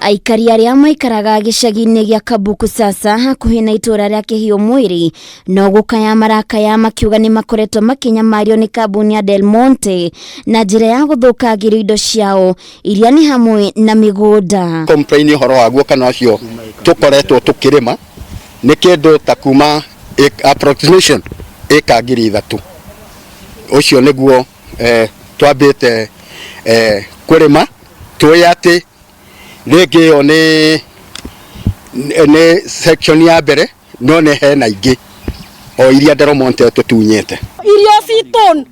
Aikari aria maikaraga gicagi-ini gia Kabuku-Sasa hakuhi na ituura ria Kihiu Mwiri no gukaya marakaya makiuga ni makoretwo makinyamario ni kambuni ya Delmonte na njira ya guthukagirio indo ciao iria ni hamwe na migunda. Complain horo waguo kana acio tukoretwo tukirima ni kindu ta kuma approximation eka ngiri 3 ucio niguo twambite kurima tuyate rege one ne section ya mbere no ne hena ingi o iria Delmonte tutunyete irio citon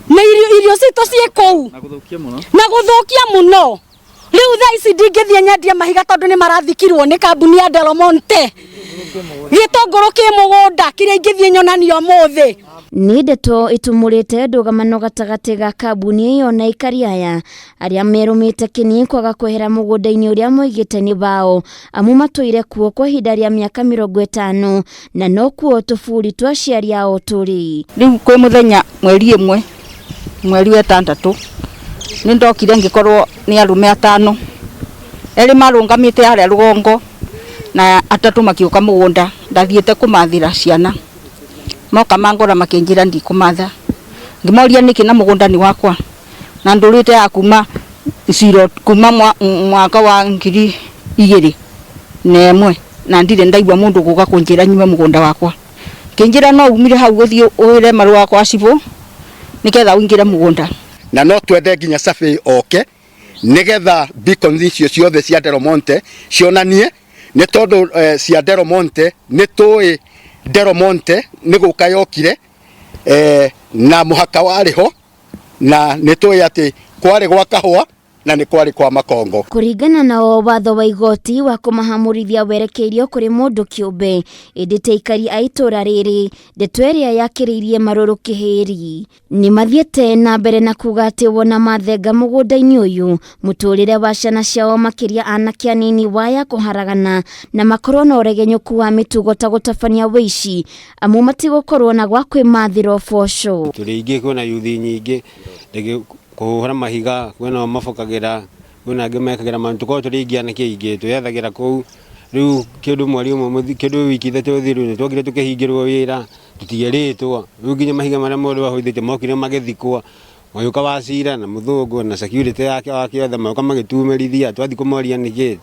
na irio cito ciekou na guthukia muno riu tha ici ndingithie nyendia mahiga tondu ni marathikirwo ni kambuni ya Delmonte gitongoro ki mugunda kiria ingithie nyonanio muthi. Ni ndeto itumurite ndugamano gatagati ga kambuni iyo na aikari aya aria merumite kini kwaga kwehera mugunda-ini uria maugite ni bao amu matuire kuo kwa ihinda ria miaka 50 na no kuo tufuri twa aciari ao turi. Riu kwi muthenya mweri 1 mweri wa 6 ni ndokire ngikorwo ni arume 5 eri marungamite aria rugongo na 3 makiuka mugunda ndathiete kumathira ciana moka mangora makinjira ndikumatha ngimoria niki na mugunda ni wakwa na ndurite ya kuma zero kuma mwaka wa 2001 na ndire ndaigwa mundu guka kunjira nyume mugunda wakwa kinjira no umire hau guthie uire maru wakwa cibo niketha uingire mugunda na no twende nginya survey oke nigetha beacons icio ciothe cia Delmonte cionanie ni tondu cia Delmonte ni tui Delmonte ni guka yokire na muhaka wariho na ni tui ati kwari gwa kahua na ni kwari kwa makongo. Kuringana na watho wa igoti wa kumahamurithia werekeirio kuri mundu kiumbe indite aikari a itura riri ndeto iria yakiriirie maruru kihiri ni mathiete na mbere na kuga ati wona mathenga mugunda-ini uyu muturire wa ciana ciao makiria anake anini waya kuharagana na makorwo na uregenyuku wa mitugo ta gutabania wici amu matigukorwo na gwa kwimathira boco. Turingi kuna yuthi nyingi kuhura mahiga kwena mafokagira kuna angi mekagira mantu ko turingia na kiingi tuyathagira ku riu kindu mwari umwe kindu wiki 3 thiru ni twagire tukihingirwo wira tutigeritwo riu nginya mahiga maria mori wahoithite mokire magithikwa mwayuka wacira na muthungu na security yake wakiothe moka magitumerithia twathi kumoria niki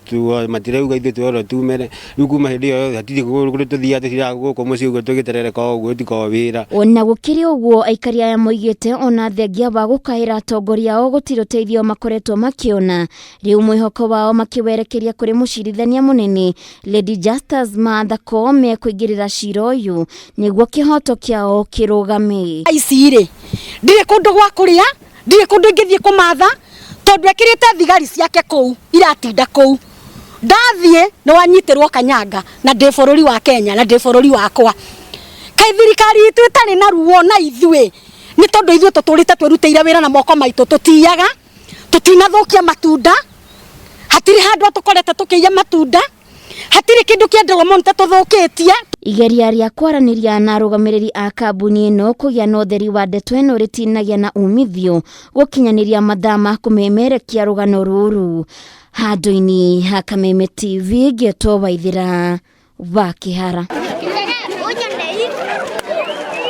tu matirauga ithu tworo tumere riu kuma hindi yo hatiri kuguru tuthia tira guko muci ugo tugiterereka uguo tiko wira. Ona gukiri uguo aikari aya moigite ona thengia wa gukaira atongoria ao gutiroteithio makoretwo makiona riu mwihoko wao makiwerekeria kuri mucirithania munene Lady Justice Martha Koome kuingirira cira uyu niguo kihoto kiao kirugame. Aicire ndire kundu gwa kuria ndire kundu ngithie kumatha tondu ekirite thigari ciake kou iratinda kou ndathie no wanyitirwo kanyanga na ndi bururi wa Kenya na ndi bururi wakwa kai thirikari itu itari na ruo na ithue ni tondu ithue tuturite twirutire wira na moko maitu tutiyaga tutinathukia matunda hatiri handu tukorete tukiya matunda hatiri kindu kia Delmonte tuthukitie. Igeria ria kwaraniria na arugamiriri a kambuni ino kugia na utheri wa ndeto ino ritinagia na umithio gukinyaniria mathama kumemerekia rugano ruru. Handu-ini ha Kameme TV Getwo Waithira wa Kihara.